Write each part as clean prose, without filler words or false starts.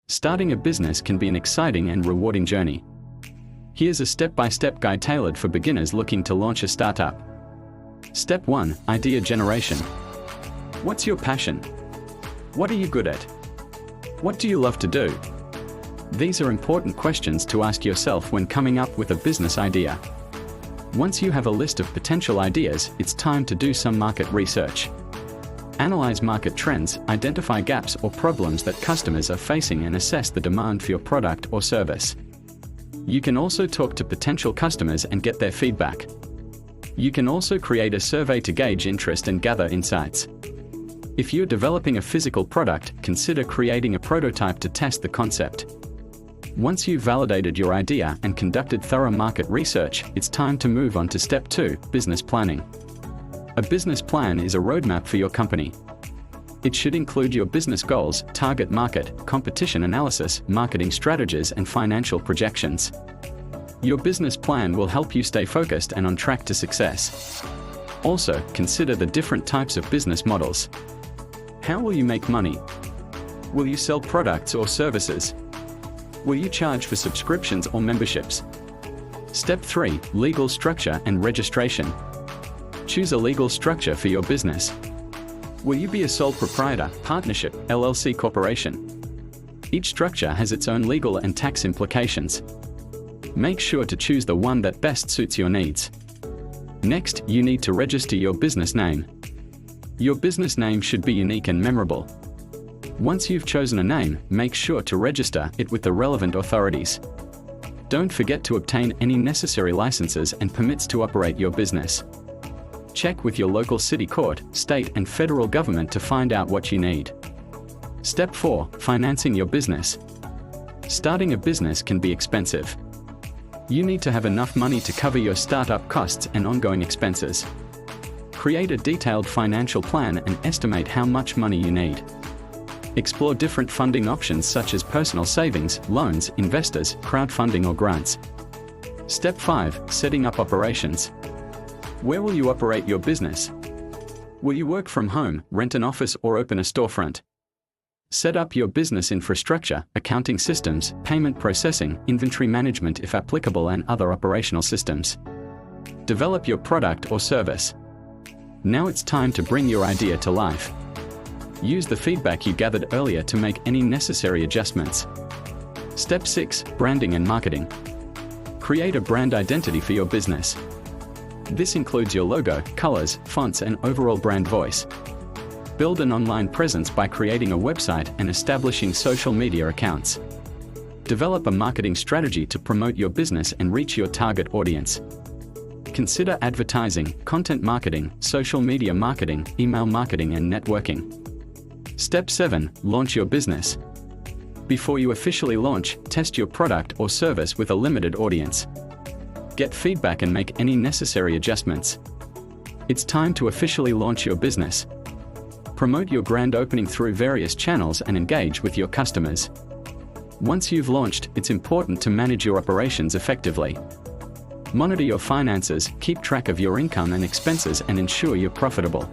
Starting a business can be an exciting and rewarding journey. Here's a step-by-step guide tailored for beginners looking to launch a startup. Step 1. Idea generation. What's your passion? What are you good at? What do you love to do? These are important questions to ask yourself when coming up with a business idea. Once you have a list of potential ideas, it's time to do some market research. Analyze market trends, identify gaps or problems that customers are facing, and assess the demand for your product or service. You can also talk to potential customers and get their feedback. You can also create a survey to gauge interest and gather insights. If you're developing a physical product, consider creating a prototype to test the concept. Once you've validated your idea and conducted thorough market research, it's time to move on to Step 2, business planning. A business plan is a roadmap for your company. It should include your business goals, target market, competition analysis, marketing strategies, and financial projections. Your business plan will help you stay focused and on track to success. Also, consider the different types of business models. How will you make money? Will you sell products or services? Will you charge for subscriptions or memberships? Step 3. Legal structure and registration. Choose a legal structure for your business. Will you be a sole proprietor, partnership, LLC corporation? Each structure has its own legal and tax implications. Make sure to choose the one that best suits your needs. Next, you need to register your business name. Your business name should be unique and memorable. Once you've chosen a name, make sure to register it with the relevant authorities. Don't forget to obtain any necessary licenses and permits to operate your business. Check with your local city court, state and federal government to find out what you need. Step 4. Financing your business. Starting a business can be expensive. You need to have enough money to cover your startup costs and ongoing expenses. Create a detailed financial plan and estimate how much money you need. Explore different funding options such as personal savings, loans, investors, crowdfunding or grants. Step 5. Setting up operations. Where will you operate your business? Will you work from home, rent an office or open a storefront? Set up your business infrastructure, accounting systems, payment processing, inventory management if applicable, and other operational systems. Develop your product or service. Now it's time to bring your idea to life. Use the feedback you gathered earlier to make any necessary adjustments. Step 6. Branding and marketing. Create a brand identity for your business. This includes your logo, colors, fonts, and overall brand voice. Build an online presence by creating a website and establishing social media accounts. Develop a marketing strategy to promote your business and reach your target audience. Consider advertising, content marketing, social media marketing, email marketing, and networking. Step 7. Launch your business. Before you officially launch, test your product or service with a limited audience. Get feedback and make any necessary adjustments. It's time to officially launch your business. Promote your grand opening through various channels and engage with your customers. Once you've launched, it's important to manage your operations effectively. Monitor your finances, keep track of your income and expenses, and ensure you're profitable.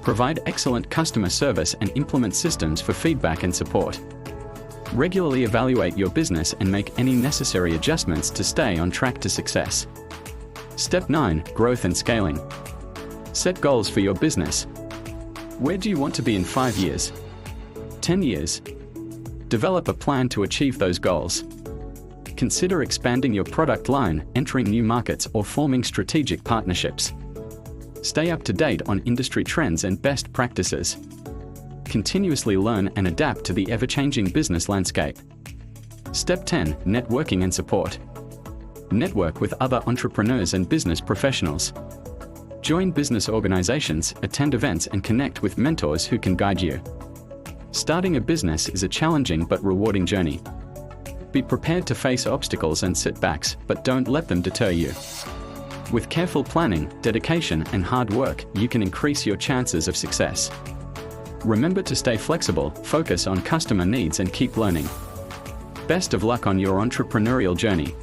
Provide excellent customer service and implement systems for feedback and support. Regularly evaluate your business and make any necessary adjustments to stay on track to success. Step 9. Growth and scaling. Set goals for your business. Where do you want to be in 5 years? 10 years? Develop a plan to achieve those goals. Consider expanding your product line, entering new markets, or forming strategic partnerships. Stay up to date on industry trends and best practices. Continuously learn and adapt to the ever-changing business landscape. Step 10. Networking and support. Network with other entrepreneurs and business professionals. Join business organizations, attend events, and connect with mentors who can guide you. Starting a business is a challenging but rewarding journey. Be prepared to face obstacles and setbacks, but don't let them deter you. With careful planning, dedication, and hard work, you can increase your chances of success. Remember to stay flexible, focus on customer needs, and keep learning. Best of luck on your entrepreneurial journey.